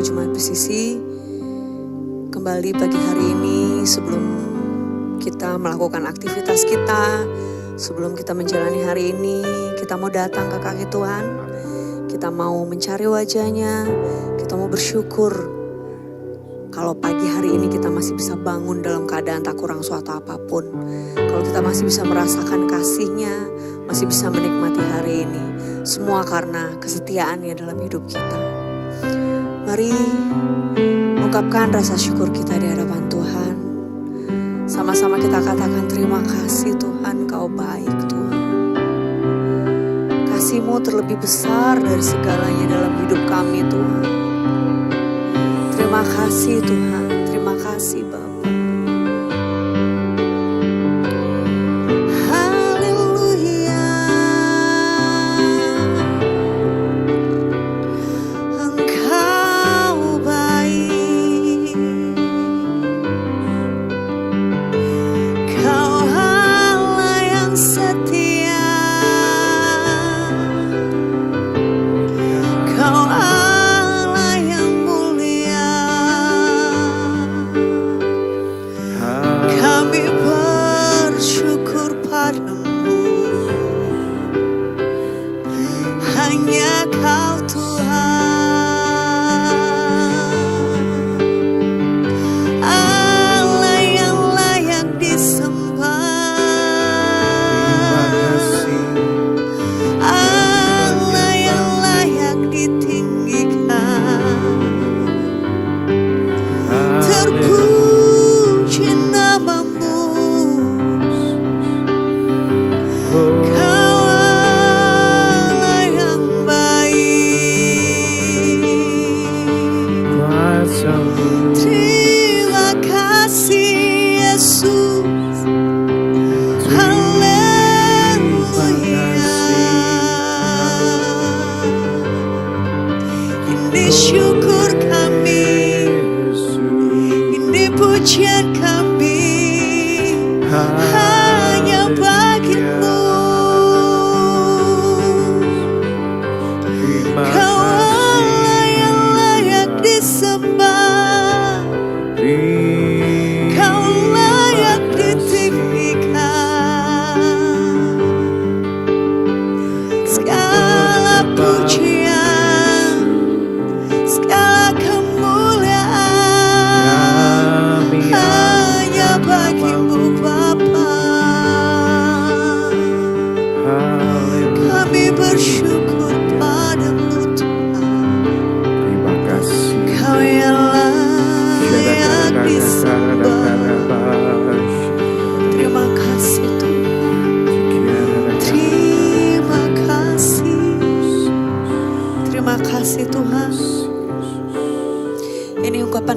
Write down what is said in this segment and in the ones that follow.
Jemaat Presisi, kembali pagi hari ini sebelum kita melakukan aktivitas kita, sebelum kita menjalani hari ini, kita mau datang ke kaki Tuhan, kita mau mencari wajahnya, kita mau bersyukur kalau pagi hari ini kita masih bisa bangun dalam keadaan tak kurang suatu apapun. Kalau kita masih bisa merasakan kasih-Nya, masih bisa menikmati hari ini. Semua karena kesetiaan-Nya dalam hidup kita. Mari ungkapkan rasa syukur kita di hadapan Tuhan. Sama-sama kita katakan terima kasih Tuhan, Kau baik Tuhan. Kasih-Mu terlebih besar dari segalanya dalam hidup kami Tuhan. Terima kasih Tuhan, terima kasih Bapa.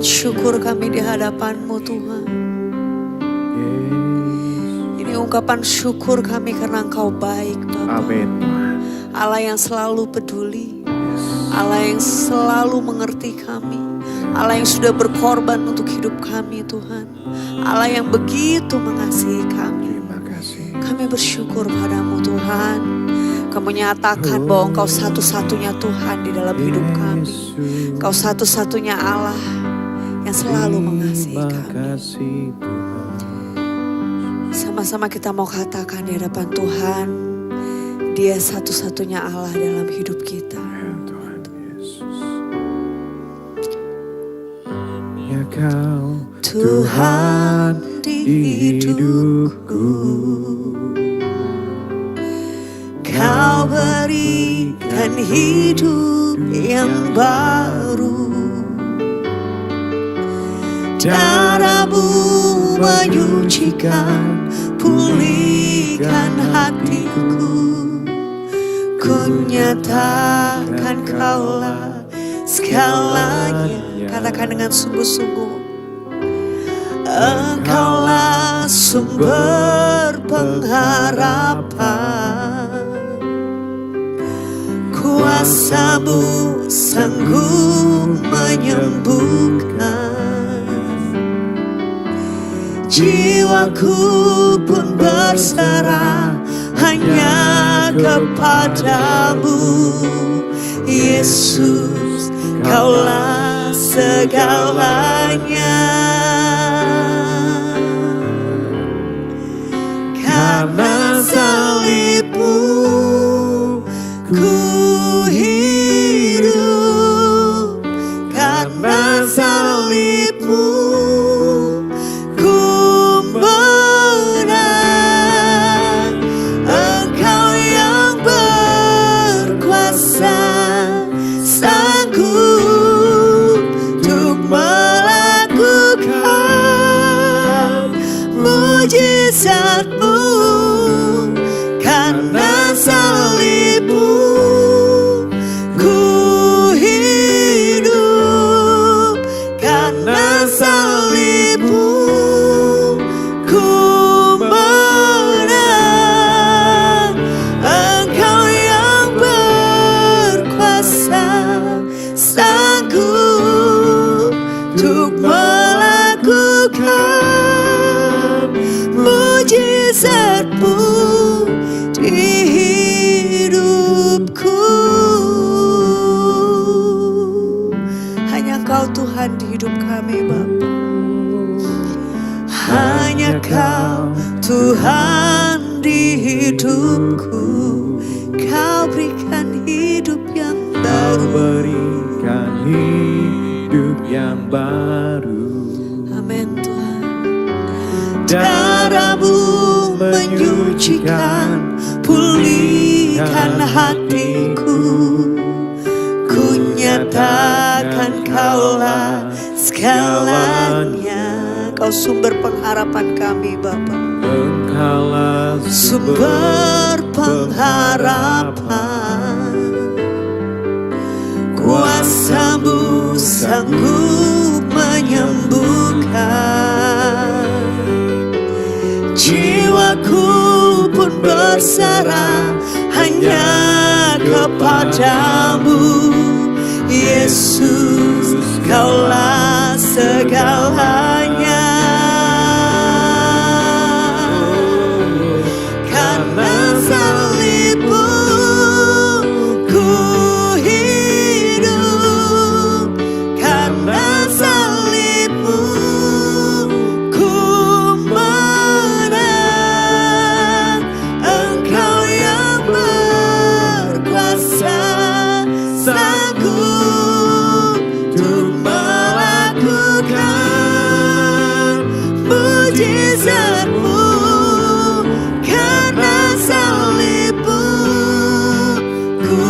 Syukur kami di hadapan-Mu Tuhan. Ini ungkapan syukur kami karena Engkau baik Bapa. Amin. Allah yang selalu peduli, Allah yang selalu mengerti kami, Allah yang sudah berkorban untuk hidup kami Tuhan, Allah yang begitu mengasihi kami. Terima kasih. Kami bersyukur padamu Tuhan. Kamu nyatakan bahwa Engkau satu-satunya Tuhan di dalam hidup kami. Engkau satu-satunya Allah yang selalu mengasihi kami. Sama-sama kita mau katakan di hadapan Tuhan, Dia satu-satunya Allah dalam hidup kita. Tuhan Yesus. Ya Kau Tuhan di hidupku, Kau berikan hidup yang baru. Darah-Mu menyucikan, pulihkan hatiku. Ku nyatakan Kaulah segalanya. Katakan dengan sungguh-sungguh. Engkaulah sumber pengharapan. Kuasa-Mu sanggup menyembuhkan. Jiwaku pun berserah hanya kepadamu, Yesus. Kaulah segalanya. Karena salib-Mu ku hidup, karena salib-Mu ku menang. Engkau yang berkuasa, sanggup untuk melakukan mujizat-Mu. Karena salib-Mu ku hidup, karena salib-Mu ku menang. Engkau yang berkuasa, sanggup untuk melakukan mujizat-Mu di hidupku. Hanya Kau Tuhan di hidup kami Bapa. Hanya Kau Tuhan di hidupku. Kau berikan hidup yang baru. Berikan hidup yang baru. Amin Tuhan. Darah-Mu menyucikan, pulihkan hatiku. Ku nyatakan Kaulah segalanya. Kau sumber pengharapan kami Bapa. Engkaulah Sumber pengharapan. Kuasa-Mu sanggup menyembuhkan. Jiwaku pun bersarah hanya kepadamu. Yesus, Kaulah segalanya. Karena salib-Mu ku hidup, karena salib-Mu ku menang. Engkau yang berkuasa, sanggup untuk melakukan mujizat-Mu. Karena salib-Mu ku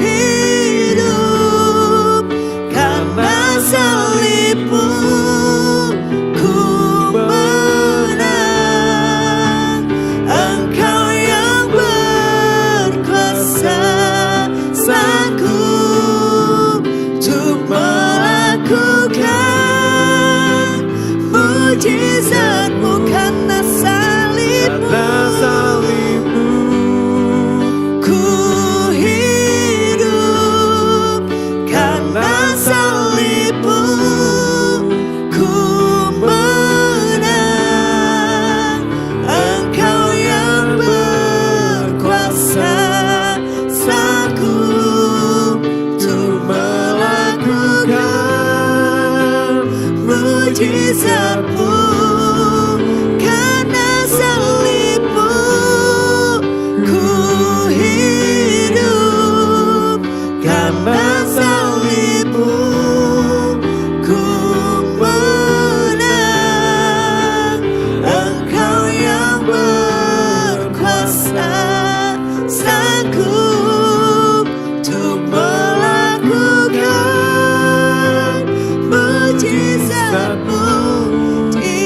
hidup, karena salib-Mu ku menang. Engkau yang berkuasa, sanggup untuk melakukan mujizat-Mu. Karena salib-Mu ku hidup, karena salib-Mu ku menang. Engkau yang berkuasa, sanggup untuk melakukan mujizat-Mu. Karena salib-Mu ku hidup, karena salib-Mu ku menang. Engkau yang berkuasa, sanggup untuk melakukan mujizat-Mu di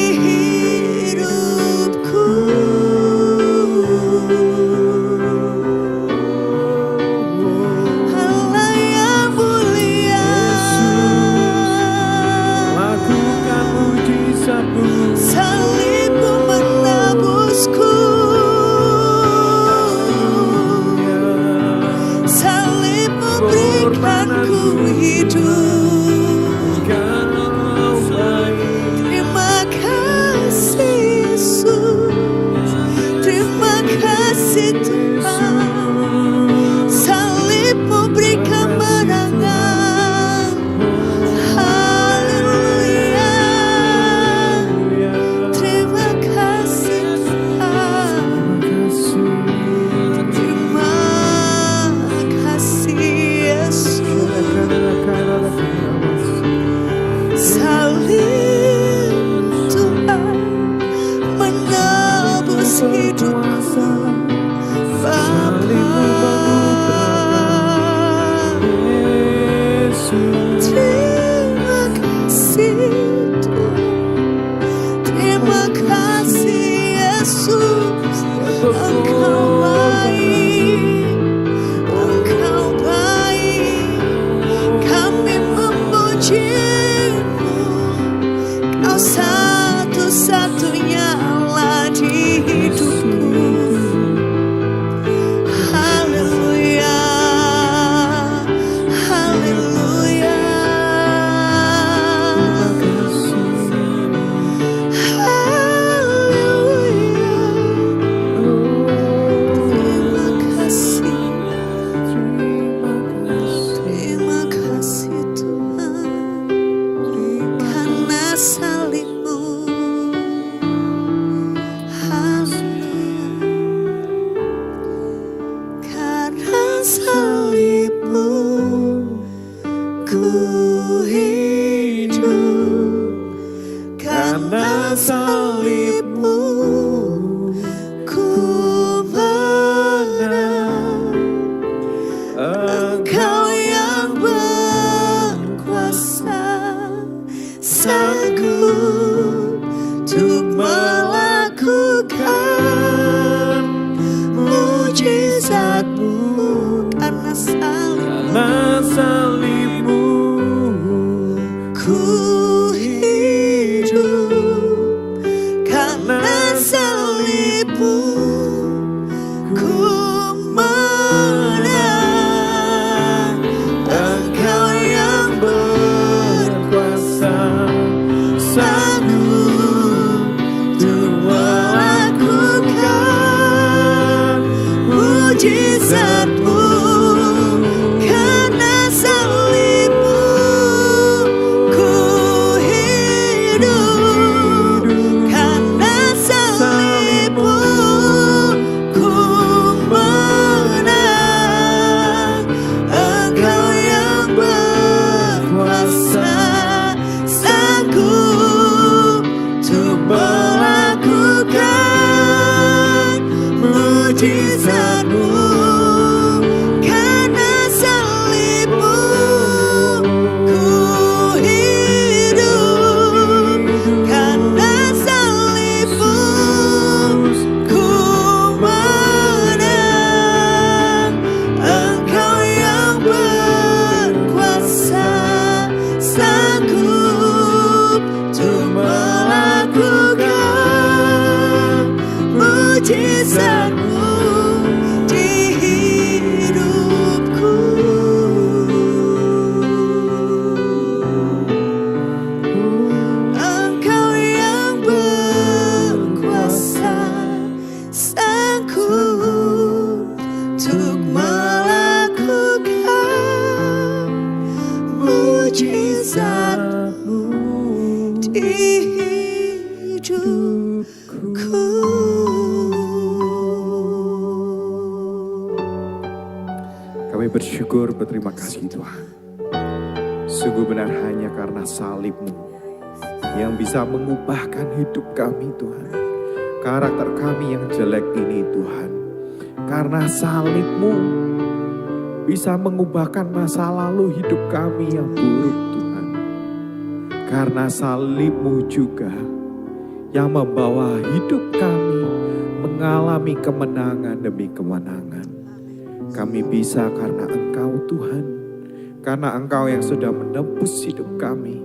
pujimu, Kau satu-satunya Allah di hidupku. Haleluya, haleluya, haleluya. Terima kasih, terima kasih Tuhan, karena salib-Mu. Haleluya, karena salib-Mu ku hidup, karena salib-Mu ku menang. Engkau yang berkuasa, sanggup untuk melakukan mujizat-Mu, karena salib-Mu ku hidup, karena salib-Mu ku menang. Engkau yang berkuasa, sanggup untuk melakukan mujizat-Mu, karena salib-Mu ku hidup, karena salib-Mu ku menang. Engkau yang berkuasa, sanggup untuk melakukan mujizat-Mu, karena salib-Mu ku hidup, karena salib-Mu ku menang. Engkau yang berkuasa, sanggup untuk melakukan mujizat-Mu di hidupku. Engkau yang berkuasa, sanggup untuk melakukan mujizat-Mu di hidupku. Kami bersyukur, berterima kasih Tuhan. Sungguh benar hanya karena salib-Mu yang bisa mengubahkan hidup kami Tuhan. Karakter kami yang jelek ini Tuhan. Karena salib-Mu bisa mengubahkan masa lalu hidup kami yang buruk Tuhan. Karena salib-Mu juga yang membawa hidup kami mengalami kemenangan demi kemenangan. Kami bisa karena Engkau Tuhan, karena Engkau yang sudah menebus hidup kami.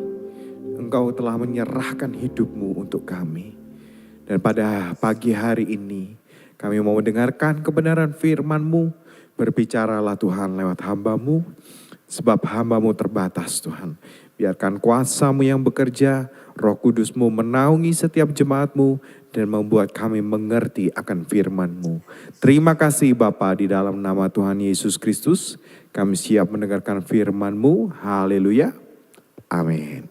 Engkau telah menyerahkan hidup-Mu untuk kami. Dan pada pagi hari ini kami mau mendengarkan kebenaran firman-Mu. Berbicaralah Tuhan lewat hamba-Mu, sebab hamba-Mu terbatas Tuhan. Biarkan kuasa-Mu yang bekerja, Roh Kudus-Mu menaungi setiap jemaat-Mu dan membuat kami mengerti akan firman-Mu. Terima kasih Bapa, di dalam nama Tuhan Yesus Kristus kami siap mendengarkan firman-Mu. Haleluya. Amin.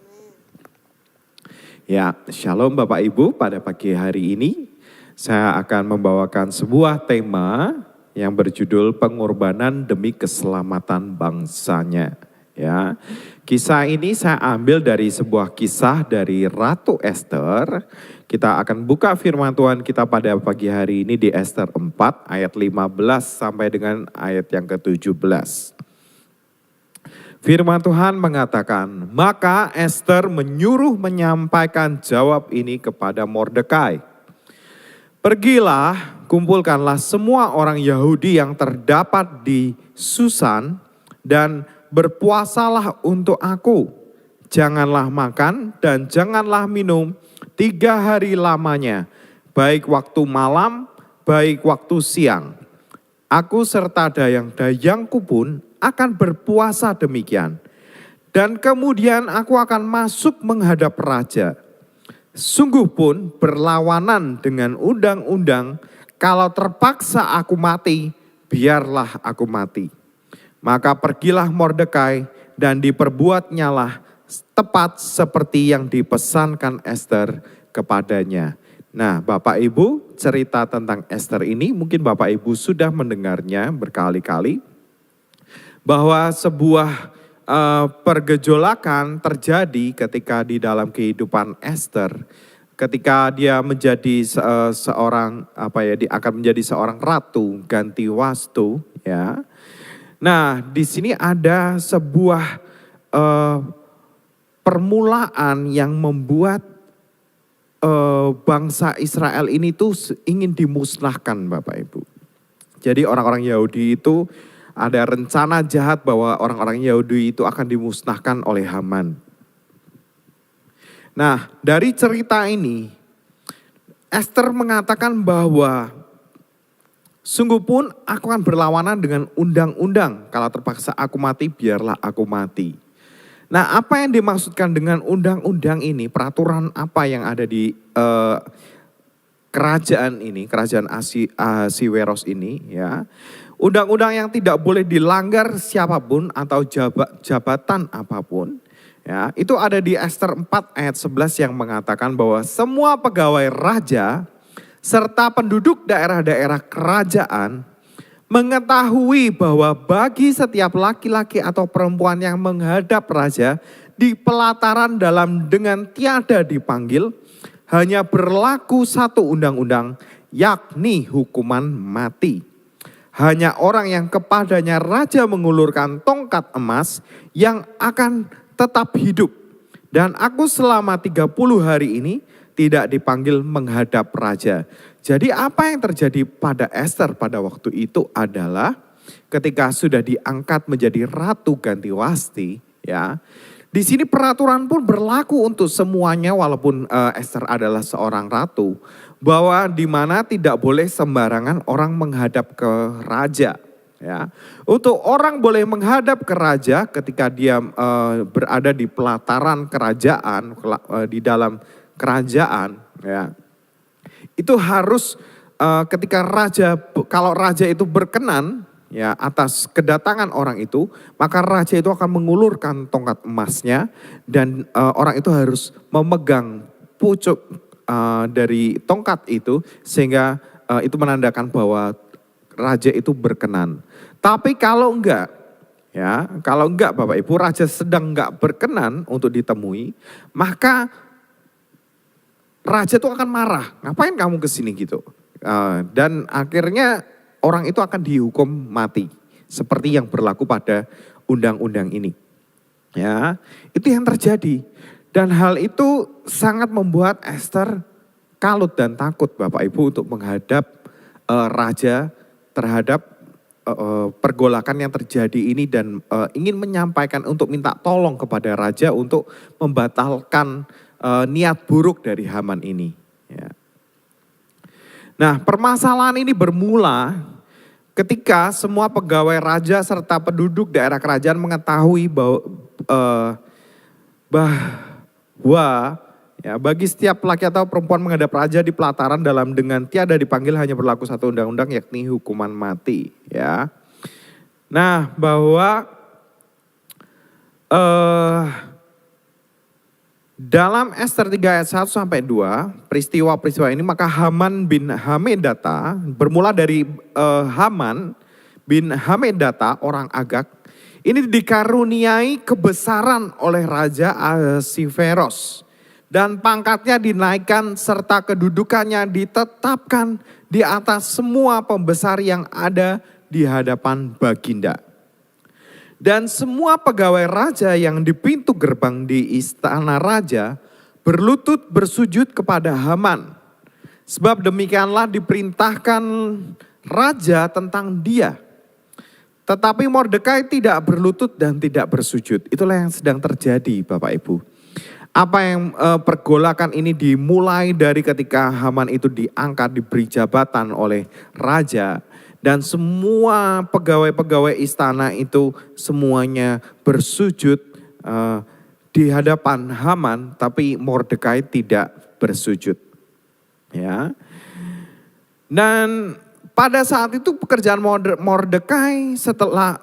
Ya, shalom Bapak Ibu, pada pagi hari ini saya akan membawakan sebuah tema yang berjudul pengorbanan demi keselamatan bangsanya. Ya, kisah ini saya ambil dari sebuah kisah dari Ratu Esther. Kita akan buka firman Tuhan kita pada pagi hari ini di Esther 4 ayat 15 sampai dengan ayat yang ke-17. Firman Tuhan mengatakan, maka Esther menyuruh menyampaikan jawab ini kepada Mordekai. Pergilah, kumpulkanlah semua orang Yahudi yang terdapat di Susan dan berpuasalah untuk aku. Janganlah makan dan janganlah minum 3 hari lamanya, baik waktu malam, baik waktu siang. Aku serta dayang-dayangku pun akan berpuasa demikian. Dan kemudian aku akan masuk menghadap raja. Sungguh pun berlawanan dengan undang-undang, kalau terpaksa aku mati, biarlah aku mati. Maka pergilah Mordekai dan diperbuatnyalah tepat seperti yang dipesankan Ester kepadanya. Nah, Bapak Ibu, cerita tentang Ester ini mungkin Bapak Ibu sudah mendengarnya berkali-kali. Bahwa sebuah pergejolakan terjadi ketika di dalam kehidupan Ester. Ketika dia menjadi seorang dia akan menjadi seorang ratu ganti wastu, ya. Nah, di sini ada sebuah permulaan yang membuat bangsa Israel ini tuh ingin dimusnahkan, Bapak Ibu. Jadi orang-orang Yahudi itu ada rencana jahat bahwa orang-orang Yahudi itu akan dimusnahkan oleh Haman. Nah, dari cerita ini Ester mengatakan bahwa sungguh pun aku akan berlawanan dengan undang-undang, kalau terpaksa aku mati biarlah aku mati. Nah, apa yang dimaksudkan dengan undang-undang ini, peraturan apa yang ada di kerajaan ini, kerajaan Ahasiweros ini, ya. Undang-undang yang tidak boleh dilanggar siapapun atau jabatan apapun, ya. Itu ada di Ester 4 ayat 11 yang mengatakan bahwa semua pegawai raja serta penduduk daerah-daerah kerajaan mengetahui bahwa bagi setiap laki-laki atau perempuan yang menghadap raja di pelataran dalam dengan tiada dipanggil, hanya berlaku satu undang-undang, yakni hukuman mati. Hanya orang yang kepadanya raja mengulurkan tongkat emas yang akan tetap hidup. Dan aku selama 30 hari ini tidak dipanggil menghadap raja. Jadi apa yang terjadi pada Ester pada waktu itu adalah ketika sudah diangkat menjadi ratu ganti wasti, ya. Di sini peraturan pun berlaku untuk semuanya walaupun Ester adalah seorang ratu, bahwa di mana tidak boleh sembarangan orang menghadap ke raja, ya. Untuk orang boleh menghadap ke raja ketika dia berada di pelataran kerajaan, di dalam kerajaan, ya. Itu harus ketika kalau raja itu berkenan, ya, atas kedatangan orang itu, maka raja itu akan mengulurkan tongkat emasnya dan orang itu harus memegang pucuk dari tongkat itu sehingga itu menandakan bahwa raja itu berkenan. Tapi kalau enggak, ya, kalau enggak Bapak Ibu, raja sedang enggak berkenan untuk ditemui, maka raja itu akan marah, ngapain kamu kesini gitu. Dan akhirnya orang itu akan dihukum mati. Seperti yang berlaku pada undang-undang ini. Ya, itu yang terjadi. Dan hal itu sangat membuat Ester kalut dan takut Bapak Ibu untuk menghadap raja terhadap pergolakan yang terjadi ini dan ingin menyampaikan untuk minta tolong kepada raja untuk membatalkan niat buruk dari Haman ini. Ya. Nah, permasalahan ini bermula ketika semua pegawai raja serta penduduk daerah kerajaan mengetahui bahwa ya, bagi setiap laki atau perempuan menghadap raja di pelataran dalam dengan tiada dipanggil hanya berlaku satu undang-undang, yakni hukuman mati. Ya. Nah, bahwa dalam Ester 3 ayat 1 sampai 2, peristiwa-peristiwa ini maka Haman bin Hamedata, bermula dari Haman bin Hamedata orang Agag, ini dikaruniai kebesaran oleh Raja Ahasiweros. Dan pangkatnya dinaikkan serta kedudukannya ditetapkan di atas semua pembesar yang ada di hadapan baginda. Dan semua pegawai raja yang di pintu gerbang di istana raja berlutut bersujud kepada Haman. Sebab demikianlah diperintahkan raja tentang dia. Tetapi Mordekai tidak berlutut dan tidak bersujud. Itulah yang sedang terjadi Bapak Ibu. Apa yang pergolakan ini dimulai dari ketika Haman itu diangkat, diberi jabatan oleh raja. Dan semua pegawai-pegawai istana itu semuanya bersujud di hadapan Haman. Tapi Mordekai tidak bersujud. Ya. Dan pada saat itu pekerjaan Mordekai setelah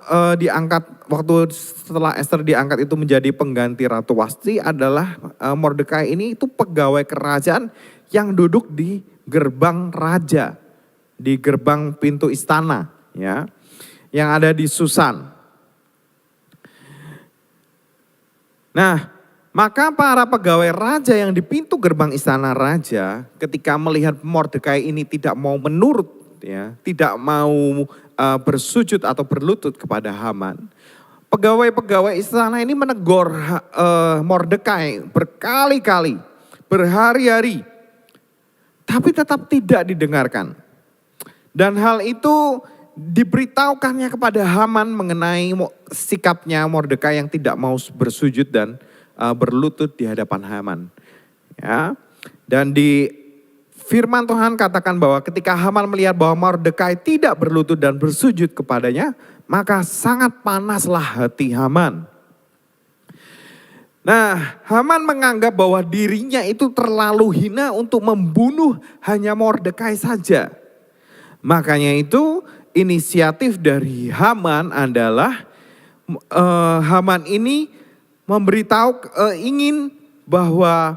setelah Ester diangkat itu menjadi pengganti Ratu Wasti adalah Mordekai ini itu pegawai kerajaan yang duduk di gerbang raja, di gerbang pintu istana, ya, yang ada di Susan. Nah, maka para pegawai raja yang di pintu gerbang istana raja ketika melihat Mordekai ini tidak mau menurut, ya, tidak mau bersujud atau berlutut kepada Haman. Pegawai-pegawai istana ini menegur Mordekai berkali-kali, berhari-hari, tapi tetap tidak didengarkan. Dan hal itu diberitahukannya kepada Haman mengenai sikapnya Mordekai yang tidak mau bersujud dan berlutut di hadapan Haman. Ya, dan di Firman Tuhan katakan bahwa ketika Haman melihat bahwa Mordekai tidak berlutut dan bersujud kepadanya, maka sangat panaslah hati Haman. Nah, Haman menganggap bahwa dirinya itu terlalu hina untuk membunuh hanya Mordekai saja. Makanya itu inisiatif dari Haman adalah Haman ini memberitahu ingin bahwa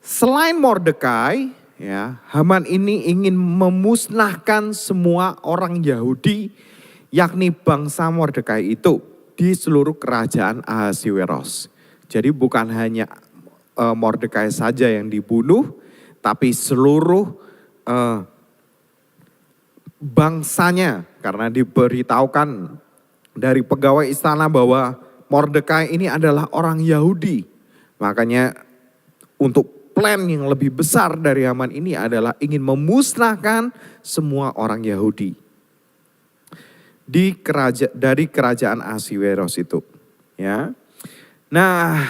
selain Mordekai, ya, Haman ini ingin memusnahkan semua orang Yahudi, yakni bangsa Mordekai itu di seluruh kerajaan Ahasiweros. Jadi bukan hanya Mordekai saja yang dibunuh, tapi seluruh bangsanya, karena diberitahukan dari pegawai istana bahwa Mordekai ini adalah orang Yahudi. Makanya untuk plan yang lebih besar dari Haman ini adalah ingin memusnahkan semua orang Yahudi dari kerajaan Ahasiweros itu, ya. Nah,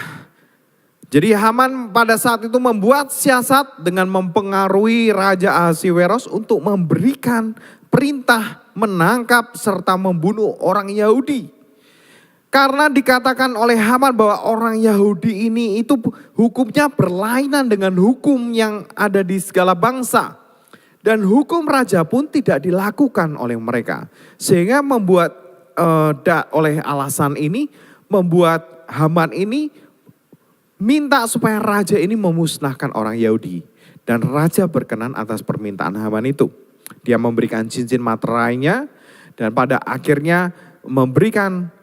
jadi Haman pada saat itu membuat siasat dengan mempengaruhi Raja Ahasiweros untuk memberikan perintah menangkap serta membunuh orang Yahudi. Karena dikatakan oleh Haman bahwa orang Yahudi ini itu hukumnya berlainan dengan hukum yang ada di segala bangsa. Dan hukum raja pun tidak dilakukan oleh mereka. Sehingga membuat oleh alasan ini membuat Haman ini minta supaya raja ini memusnahkan orang Yahudi. Dan raja berkenan atas permintaan Haman itu. Dia memberikan cincin materainya dan pada akhirnya memberikan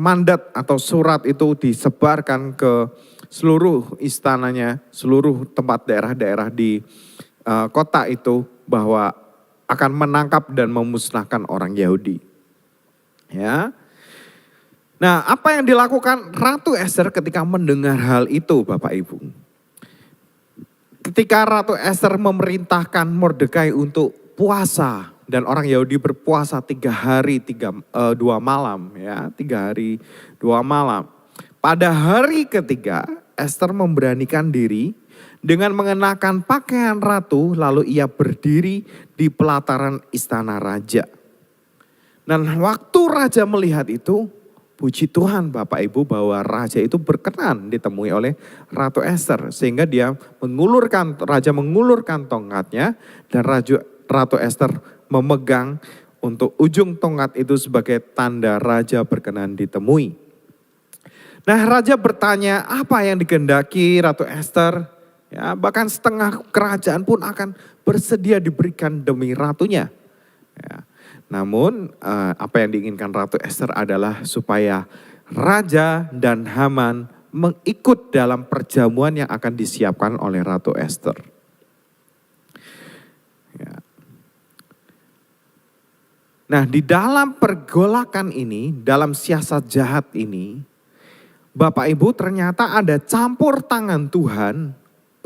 mandat atau surat itu disebarkan ke seluruh istananya, seluruh tempat daerah-daerah di kota itu bahwa akan menangkap dan memusnahkan orang Yahudi. Ya. Nah, apa yang dilakukan Ratu Ester ketika mendengar hal itu, Bapak Ibu? Ketika Ratu Ester memerintahkan Mordekai untuk puasa dan orang Yahudi berpuasa 3 hari 2 malam, ya, 3 hari 2 malam. Pada hari ketiga Ester memberanikan diri dengan mengenakan pakaian ratu lalu ia berdiri di pelataran istana raja. Dan waktu raja melihat itu, puji Tuhan Bapak Ibu bahwa raja itu berkenan ditemui oleh Ratu Ester. Sehingga raja mengulurkan tongkatnya dan Ratu Ester memegang untuk ujung tongkat itu sebagai tanda raja berkenan ditemui. Nah, raja bertanya apa yang dikehendaki Ratu Ester. Ya, bahkan setengah kerajaan pun akan bersedia diberikan demi ratunya. Ya. Namun apa yang diinginkan Ratu Ester adalah supaya raja dan Haman mengikut dalam perjamuan yang akan disiapkan oleh Ratu Ester. Ya. Nah, di dalam pergolakan ini, dalam siasat jahat ini, Bapak Ibu ternyata ada campur tangan Tuhan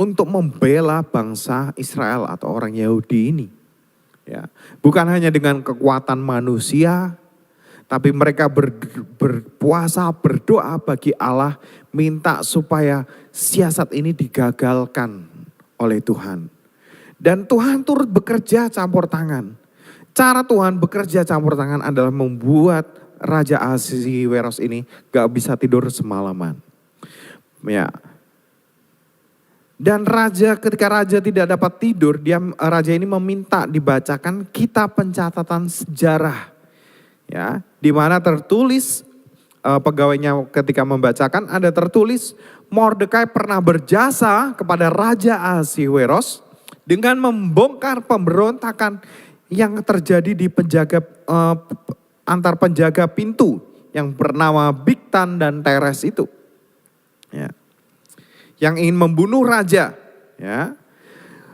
untuk membela bangsa Israel atau orang Yahudi ini. Ya, bukan hanya dengan kekuatan manusia, Tapi mereka berpuasa, berdoa bagi Allah, minta supaya siasat ini digagalkan oleh Tuhan. Dan Tuhan turut bekerja campur tangan. Cara Tuhan bekerja campur tangan adalah membuat Raja Ahasiweros ini gak bisa tidur semalaman. Ya. Dan ketika raja tidak dapat tidur, raja ini meminta dibacakan kitab pencatatan sejarah. Ya, di mana tertulis pegawainya ketika membacakan ada tertulis Mordekai pernah berjasa kepada Raja Ahasiweros dengan membongkar pemberontakan yang terjadi di antar penjaga pintu yang bernama Bigtan dan Teres itu. Ya. Yang ingin membunuh raja, ya.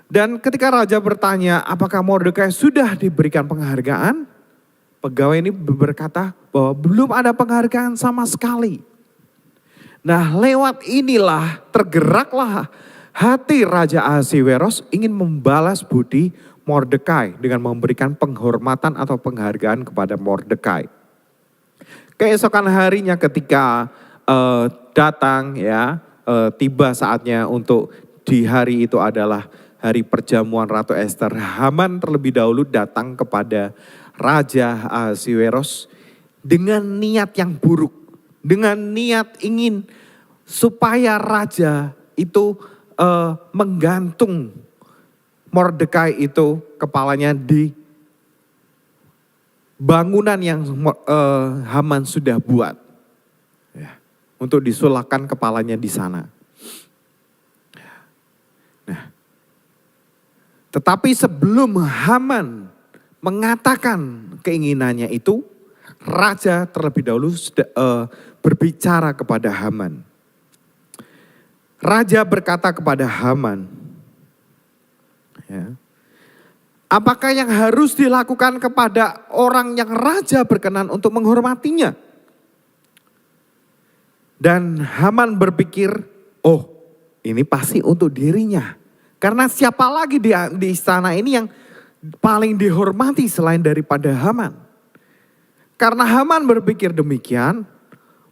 Dan ketika raja bertanya, apakah Mordekai sudah diberikan penghargaan? Pegawai ini berkata bahwa belum ada penghargaan sama sekali. Nah, lewat inilah tergeraklah hati Raja Ahasiweros ingin membalas budi Mordekai dengan memberikan penghormatan atau penghargaan kepada Mordekai. Keesokan harinya ketika datang, ya, tiba saatnya untuk di hari itu adalah hari perjamuan Ratu Ester. Haman terlebih dahulu datang kepada Raja Ahasiweros dengan niat yang buruk. Dengan niat ingin supaya raja itu menggantung Mordekai itu kepalanya di bangunan yang Haman sudah buat. Ya, untuk disulahkan kepalanya di sana. Nah, tetapi sebelum Haman mengatakan keinginannya itu, raja terlebih dahulu berbicara kepada Haman. Raja berkata kepada Haman, ya, apakah yang harus dilakukan kepada orang yang raja berkenan untuk menghormatinya? Dan Haman berpikir, oh ini pasti untuk dirinya. Karena siapa lagi di istana ini yang paling dihormati selain daripada Haman. Karena Haman berpikir demikian,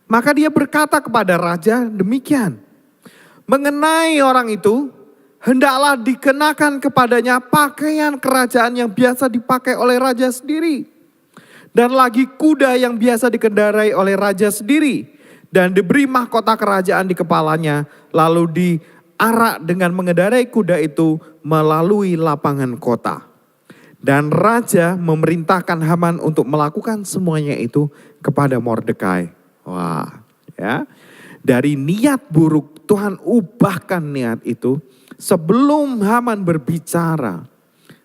maka dia berkata kepada raja demikian. Mengenai orang itu, hendaklah dikenakan kepadanya pakaian kerajaan yang biasa dipakai oleh raja sendiri. Dan lagi kuda yang biasa dikendarai oleh raja sendiri. Dan diberi mahkota kerajaan di kepalanya, lalu diarak dengan mengendarai kuda itu melalui lapangan kota. Dan raja memerintahkan Haman untuk melakukan semuanya itu kepada Mordekai. Wah, ya. Dari niat buruk Tuhan ubahkan niat itu. Sebelum Haman berbicara,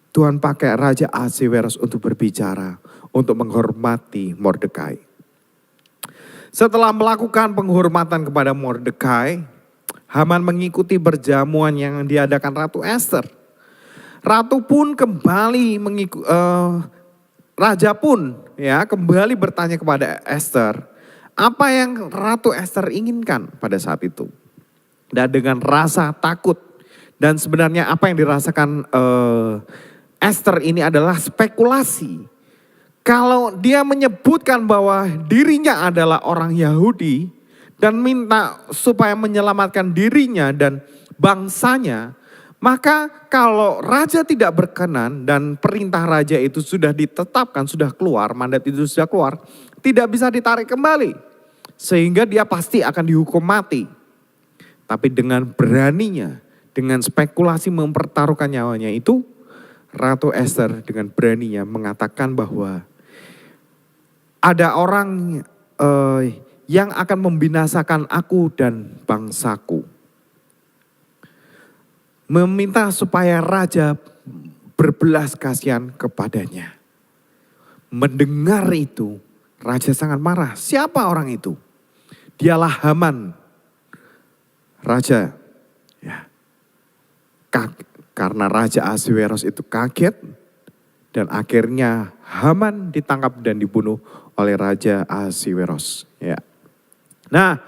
Tuhan pakai Raja Ahasiweros untuk berbicara, untuk menghormati Mordekai. Setelah melakukan penghormatan kepada Mordekai, Haman mengikuti perjamuan yang diadakan Ratu Ester. Ratu pun kembali raja pun ya kembali bertanya kepada Ester, apa yang Ratu Ester inginkan pada saat itu. Dan dengan rasa takut, dan sebenarnya apa yang dirasakan Ester ini adalah spekulasi. Kalau dia menyebutkan bahwa dirinya adalah orang Yahudi dan minta supaya menyelamatkan dirinya dan bangsanya, maka kalau raja tidak berkenan dan perintah raja itu sudah ditetapkan, sudah keluar, mandat itu sudah keluar, tidak bisa ditarik kembali. Sehingga dia pasti akan dihukum mati. Tapi dengan beraninya, dengan spekulasi mempertaruhkan nyawanya itu, Ratu Ester dengan beraninya mengatakan bahwa ada orang yang akan membinasakan aku dan bangsaku. Meminta supaya raja berbelas kasihan kepadanya. Mendengar itu, raja sangat marah. Siapa orang itu? Dialah Haman. Raja, ya, karena Raja Ahasiweros itu kaget dan akhirnya Haman ditangkap dan dibunuh oleh Raja Ahasiweros. Ya. Nah,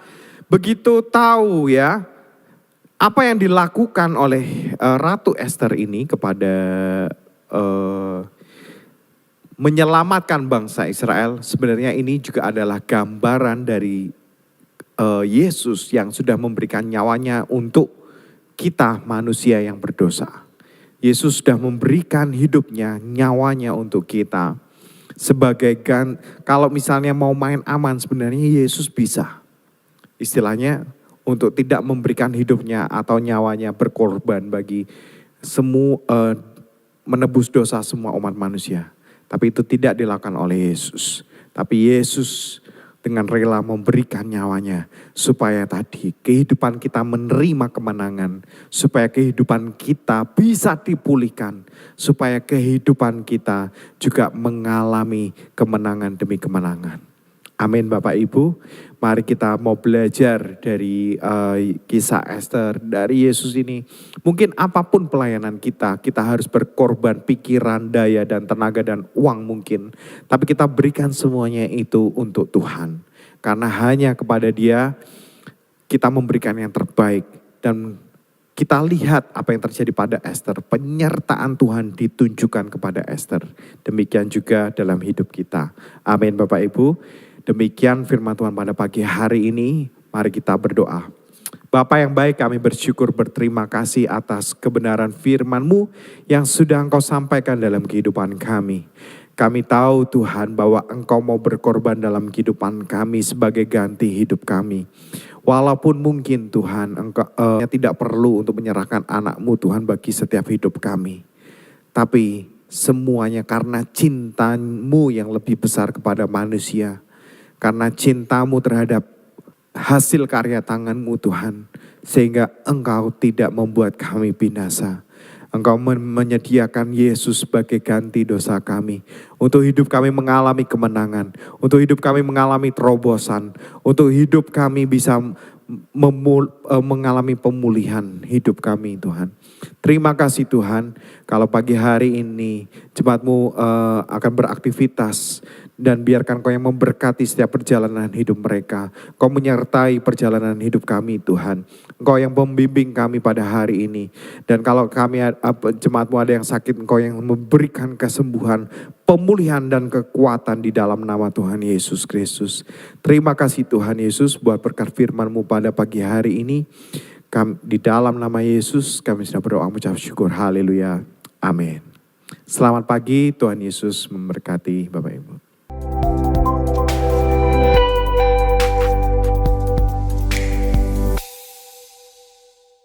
begitu tahu ya apa yang dilakukan oleh Ratu Ester ini kepada menyelamatkan bangsa Israel, sebenarnya ini juga adalah gambaran dari Yesus yang sudah memberikan nyawanya untuk kita manusia yang berdosa. Yesus sudah memberikan hidupnya, nyawanya untuk kita. Kalau misalnya mau main aman, sebenarnya Yesus bisa. Istilahnya untuk tidak memberikan hidupnya atau nyawanya berkorban bagi semua menebus dosa semua umat manusia. Tapi itu tidak dilakukan oleh Yesus. Tapi Yesus dengan rela memberikan nyawanya supaya tadi kehidupan kita menerima kemenangan, supaya kehidupan kita bisa dipulihkan, supaya kehidupan kita juga mengalami kemenangan demi kemenangan. Amin Bapak Ibu. Mari kita mau belajar dari kisah Esther, dari Yesus ini. Mungkin apapun pelayanan kita harus berkorban pikiran, daya dan tenaga dan uang mungkin. Tapi kita berikan semuanya itu untuk Tuhan. Karena hanya kepada Dia kita memberikan yang terbaik. Dan kita lihat apa yang terjadi pada Esther. Penyertaan Tuhan ditunjukkan kepada Esther. Demikian juga dalam hidup kita. Amin Bapak Ibu. Demikian firman Tuhan pada pagi hari ini. Mari kita berdoa. Bapa yang baik, kami bersyukur berterima kasih atas kebenaran firman-Mu yang sudah Engkau sampaikan dalam kehidupan kami. Kami tahu Tuhan bahwa Engkau mau berkorban dalam kehidupan kami sebagai ganti hidup kami. Walaupun mungkin Tuhan Engkau tidak perlu untuk menyerahkan anak-Mu Tuhan bagi setiap hidup kami. Tapi semuanya karena cinta-Mu yang lebih besar kepada manusia. Karena cinta-Mu terhadap hasil karya tangan-Mu Tuhan. Sehingga Engkau tidak membuat kami binasa. Engkau menyediakan Yesus sebagai ganti dosa kami. Untuk hidup kami mengalami kemenangan. Untuk hidup kami mengalami terobosan. Untuk hidup kami bisa mengalami pemulihan hidup kami Tuhan. Terima kasih Tuhan. Kalau pagi hari ini jemaat-Mu akan beraktivitas. Dan biarkan Kau yang memberkati setiap perjalanan hidup mereka. Kau menyertai perjalanan hidup kami Tuhan. Engkau yang membimbing kami pada hari ini. Dan kalau kami jemaat-Mu ada yang sakit, Engkau yang memberikan kesembuhan, pemulihan dan kekuatan di dalam nama Tuhan Yesus Kristus. Terima kasih Tuhan Yesus buat berkat firman-Mu pada pagi hari ini. Di dalam nama Yesus kami sudah berdoa mengucap syukur. Haleluya. Amin. Selamat pagi, Tuhan Yesus memberkati Bapak Ibu.